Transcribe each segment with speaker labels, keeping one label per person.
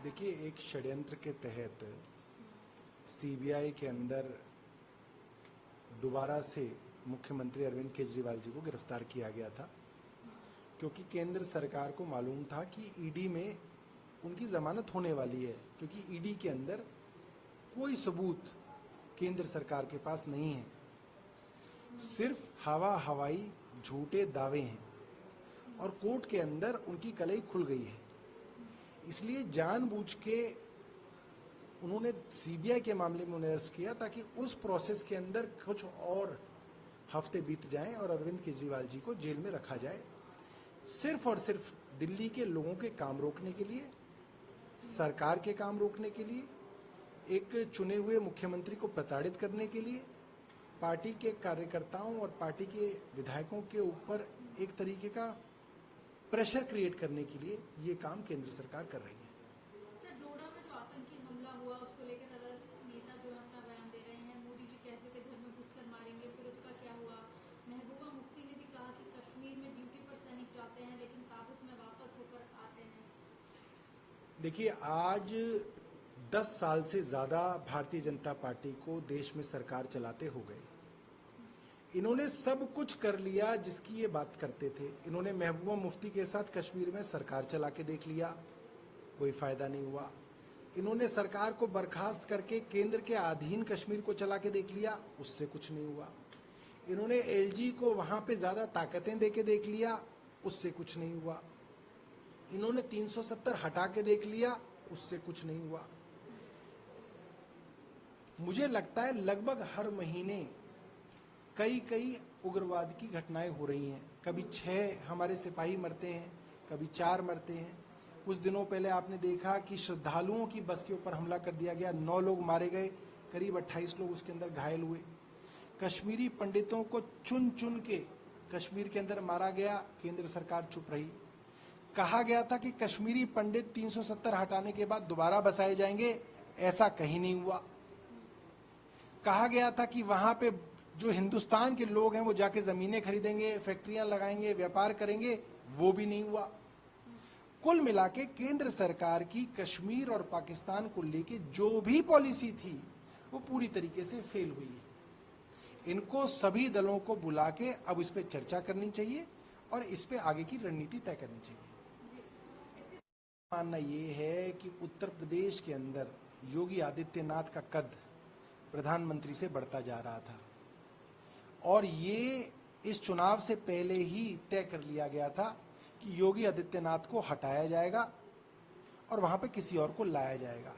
Speaker 1: देखिए, एक षड्यंत्र के तहत सीबीआई के अंदर दोबारा से मुख्यमंत्री अरविंद केजरीवाल जी को गिरफ्तार किया गया था, क्योंकि केंद्र सरकार को मालूम था कि ईडी में उनकी जमानत होने वाली है, क्योंकि ईडी के अंदर कोई सबूत केंद्र सरकार के पास नहीं है, सिर्फ हवा हवाई झूठे दावे हैं और कोर्ट के अंदर उनकी कलई खुल गई है। इसलिए जानबूझ के उन्होंने सीबीआई के मामले में उन्हें अरेस्ट किया ताकि उस प्रोसेस के अंदर कुछ और हफ्ते बीत जाएं और अरविंद केजरीवाल जी को जेल में रखा जाए, सिर्फ और सिर्फ दिल्ली के लोगों के काम रोकने के लिए, सरकार के काम रोकने के लिए, एक चुने हुए मुख्यमंत्री को प्रताड़ित करने के लिए, पार्टी के कार्यकर्ताओं और पार्टी के विधायकों के ऊपर एक तरीके का प्रेशर क्रिएट करने के लिए ये काम केंद्र सरकार कर रही है।
Speaker 2: सर, डोडा में जो आतंकी हमला हुआ उसको लेकर नेता जो अपना बयान दे रहे हैं, मोदी जी कहते थे घर में घुसकर मारेंगे, फिर उसका क्या हुआ? महबूबा मुफ्ती ने भी कहा कि कश्मीर में ड्यूटी पर सैनिक जाते हैं लेकिन ताबूत में वापस होकर आते हैं।
Speaker 1: देखिए, आज 10 साल से ज्यादा भारतीय जनता पार्टी को देश में सरकार चलाते हो गए। इन्होंने सब कुछ कर लिया जिसकी ये बात करते थे। इन्होंने महबूबा मुफ्ती के साथ कश्मीर में सरकार चला के देख लिया, कोई फायदा नहीं हुआ। इन्होंने सरकार को बर्खास्त करके केंद्र के अधीन कश्मीर को चला के देख लिया, उससे कुछ नहीं हुआ। इन्होंने एलजी को वहां पे ज्यादा ताकतें देके देख लिया, उससे कुछ नहीं हुआ। इन्होंने 370 हटा के देख लिया, उससे कुछ नहीं हुआ। मुझे लगता है लगभग हर महीने कई उग्रवाद की घटनाएं हो रही हैं। कभी 6 हमारे सिपाही मरते हैं, कभी 4 मरते हैं। कुछ दिनों पहले आपने देखा कि श्रद्धालुओं की बस के ऊपर हमला कर दिया गया, 9 लोग मारे गए, करीब 28 लोग उसके अंदर घायल हुए। कश्मीरी पंडितों को चुन चुन के कश्मीर के अंदर मारा गया, केंद्र सरकार चुप रही। कहा गया था कि कश्मीरी पंडित 370 हटाने के बाद दोबारा बसाए जाएंगे, ऐसा कहीं नहीं हुआ। कहा गया था कि वहां पे जो हिंदुस्तान के लोग हैं वो जाके जमीनें खरीदेंगे, फैक्ट्रियां लगाएंगे, व्यापार करेंगे, वो भी नहीं हुआ। कुल मिला के केंद्र सरकार की कश्मीर और पाकिस्तान को लेके जो भी पॉलिसी थी वो पूरी तरीके से फेल हुई है। इनको सभी दलों को बुला के अब इस पे चर्चा करनी चाहिए और इस पे आगे की रणनीति तय करनी चाहिए। मानना ये है कि उत्तर प्रदेश के अंदर योगी आदित्यनाथ का कद प्रधानमंत्री से बढ़ता जा रहा था और ये इस चुनाव से पहले ही तय कर लिया गया था कि योगी आदित्यनाथ को हटाया जाएगा और वहां पे किसी और को लाया जाएगा।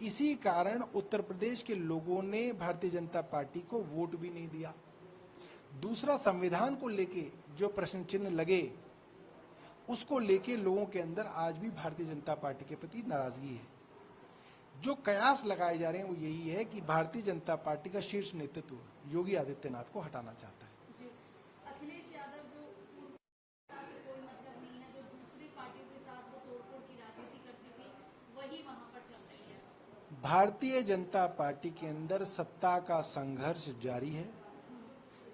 Speaker 1: इसी कारण उत्तर प्रदेश के लोगों ने भारतीय जनता पार्टी को वोट भी नहीं दिया। दूसरा, संविधान को लेके जो प्रश्न चिन्ह लगे उसको लेके लोगों के अंदर आज भी भारतीय जनता पार्टी के प्रति नाराजगी है। जो कयास लगाए जा रहे हैं वो यही है कि भारतीय जनता पार्टी का शीर्ष नेतृत्व योगी आदित्यनाथ को हटाना चाहता है।
Speaker 2: अखिलेश यादव जो से कोई मतलब नहीं है, जो दूसरी पार्टियों के साथ वो तोड़फोड़ की राजनीति करती थी, वही वहां पर चल रही है।
Speaker 1: भारतीय जनता पार्टी के अंदर सत्ता का संघर्ष जारी है।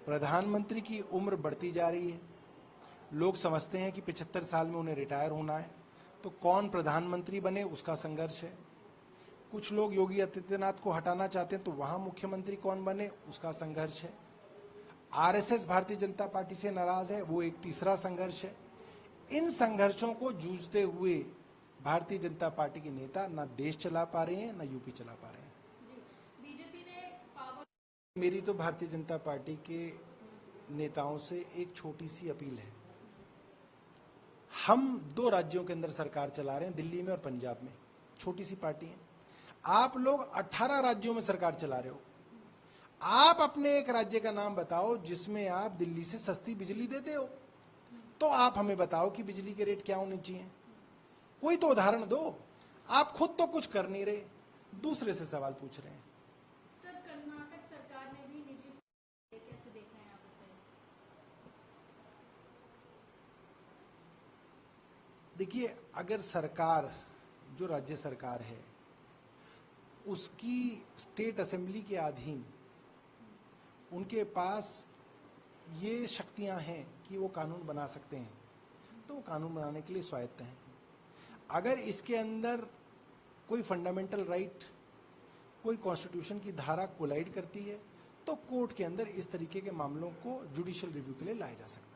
Speaker 1: प्रधानमंत्री की उम्र बढ़ती जा रही है। लोग समझते हैं कि 75 साल में उन्हें रिटायर होना है, तो कौन प्रधानमंत्री बने उसका संघर्ष है। कुछ लोग योगी आदित्यनाथ को हटाना चाहते हैं, तो वहां मुख्यमंत्री कौन बने उसका संघर्ष है। आरएसएस भारतीय जनता पार्टी से नाराज है, वो एक तीसरा संघर्ष है। इन संघर्षों को जूझते हुए भारतीय जनता पार्टी के नेता ना देश चला पा रहे हैं, ना यूपी चला पा रहे हैं।
Speaker 2: बीजेपी ने
Speaker 1: मेरी तो भारतीय जनता पार्टी के नेताओं से एक छोटी सी अपील है। हम 2 राज्यों के अंदर सरकार चला रहे हैं, दिल्ली में और पंजाब में। छोटी सी पार्टी है। आप लोग 18 राज्यों में सरकार चला रहे हो। आप अपने एक राज्य का नाम बताओ जिसमें आप दिल्ली से सस्ती बिजली देते हो, तो आप हमें बताओ कि बिजली के रेट क्या होने चाहिए। कोई तो उदाहरण दो। आप खुद तो कुछ कर नहीं रहे, दूसरे से सवाल पूछ रहे हैं।
Speaker 2: सर, कर्नाटक सरकार ने भी निजी कैसे देख रहे हैं आप इसे?
Speaker 1: देखिए, अगर सरकार जो राज्य सरकार है उसकी स्टेट असेंबली के अधीन उनके पास ये शक्तियां हैं कि वो कानून बना सकते हैं, तो वो कानून बनाने के लिए स्वायत्त हैं। अगर इसके अंदर कोई फंडामेंटल राइट, कोई कॉन्स्टिट्यूशन की धारा कोलाइड करती है, तो कोर्ट के अंदर इस तरीके के मामलों को जुडिशियल रिव्यू के लिए लाया जा सकता है।